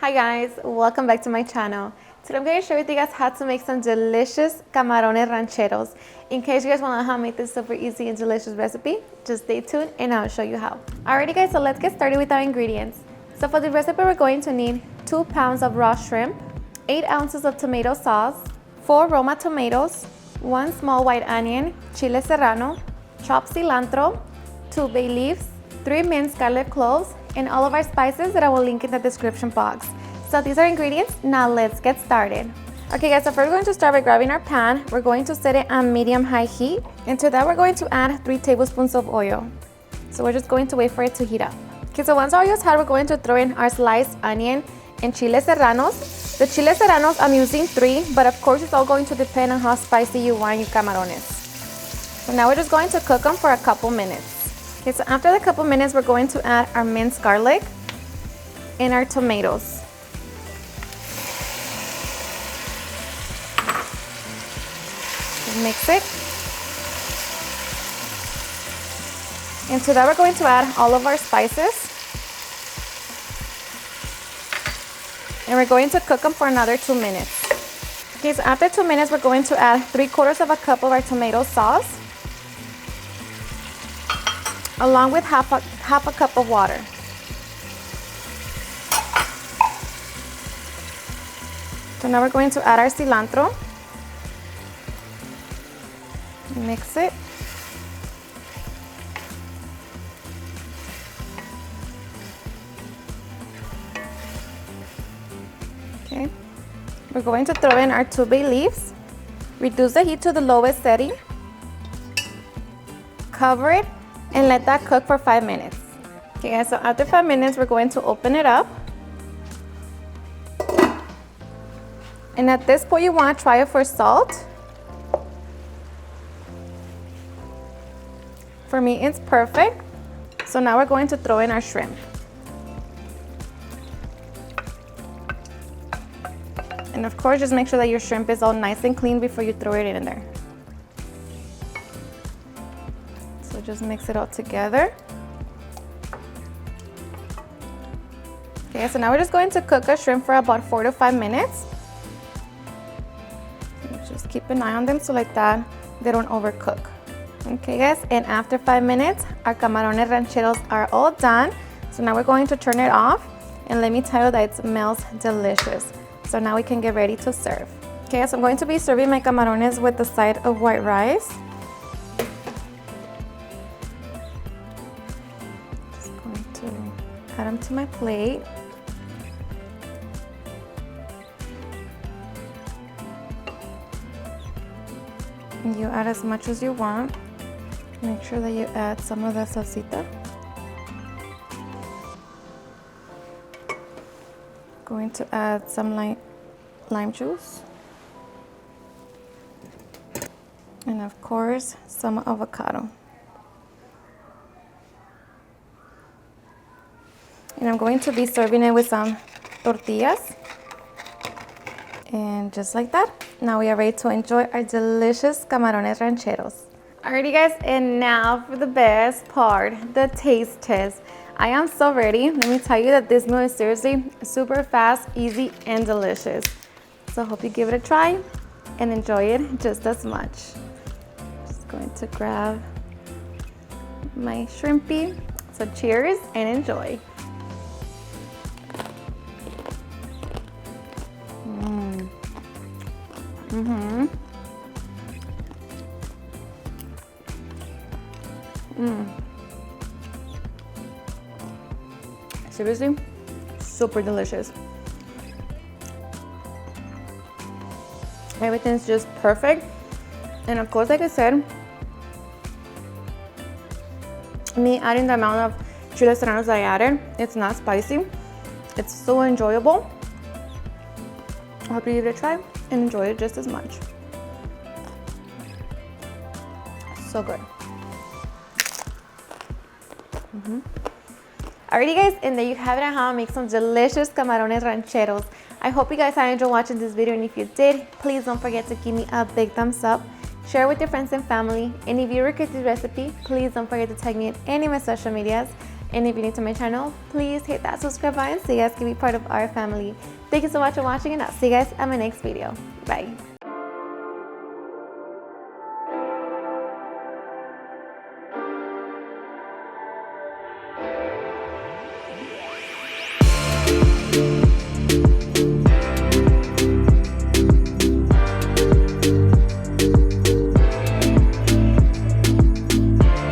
Hi guys, welcome back to my channel. Today I'm going to share with you guys how to make some delicious camarones rancheros. In case you guys want to know how to make this super easy and delicious recipe, just stay tuned and I'll show you how. Alrighty guys, so let's get started with our ingredients. So for the recipe we're going to need 2 pounds of raw shrimp, 8 ounces of tomato sauce, 4 Roma tomatoes, 1 small white onion, chile serrano, chopped cilantro, 2 bay leaves, 3 minced garlic cloves, and all of our spices that I will link in the description box. So these are ingredients. Now let's get started. Okay guys, so first we're going to start by grabbing our pan. We're going to set it on medium-high heat. And to that we're going to add 3 tablespoons of oil. So we're just going to wait for it to heat up. Okay, so once our oil is hot, we're going to throw in our sliced onion and chile serranos. The chile serranos, I'm using 3, but of course it's all going to depend on how spicy you want your camarones. So now we're just going to cook them for a couple minutes. Okay, so after the couple minutes, we're going to add our minced garlic and our tomatoes. Mix it. And to that, we're going to add all of our spices. And we're going to cook them for another 2 minutes. Okay, so after 2 minutes, we're going to add 3/4 of a cup of our tomato sauce, along with half a cup of water. So now we're going to add our cilantro. Mix it. Okay. We're going to throw in our 2 bay leaves. Reduce the heat to the lowest setting. Cover it and let that cook for 5 minutes. Okay guys, so after 5 minutes, we're going to open it up. And at this point, you want to try it for salt. For me, it's perfect. So now we're going to throw in our shrimp. And of course, just make sure that your shrimp is all nice and clean before you throw it in there. So just mix it all together. Okay, so now we're just going to cook our shrimp for about 4 to 5 minutes. Just keep an eye on them so like that they don't overcook. Okay guys, and after 5 minutes, our camarones rancheros are all done. So now we're going to turn it off, and let me tell you that it smells delicious. So now we can get ready to serve. Okay, so I'm going to be serving my camarones with a side of white rice. Just going to add them to my plate. You add as much as you want. Make sure that you add some of the salsita. Going to add some lime juice. And of course, some avocado. And I'm going to be serving it with some tortillas. And just like that, now we are ready to enjoy our delicious camarones rancheros. Alrighty guys, and now for the best part, the taste test. I am so ready. Let me tell you that this meal is seriously super fast, easy, and delicious. So I hope you give it a try and enjoy it just as much. Just going to grab my shrimpy. So cheers and enjoy. Seriously, super delicious. Everything's just perfect. And of course, like I said, me adding the amount of chile serranos I added, it's not spicy. It's so enjoyable. I hope you give it a try and enjoy it just as much. So good. Alrighty guys, and there you have it on how to make some delicious camarones rancheros. I hope you guys enjoyed watching this video, and if you did, please don't forget to give me a big thumbs up. Share with your friends and family, and if you recreate this recipe, please don't forget to tag me in any of my social medias. And if you're new to my channel, please hit that subscribe button so you guys can be part of our family. Thank you so much for watching, and I'll see you guys at my next video. Bye.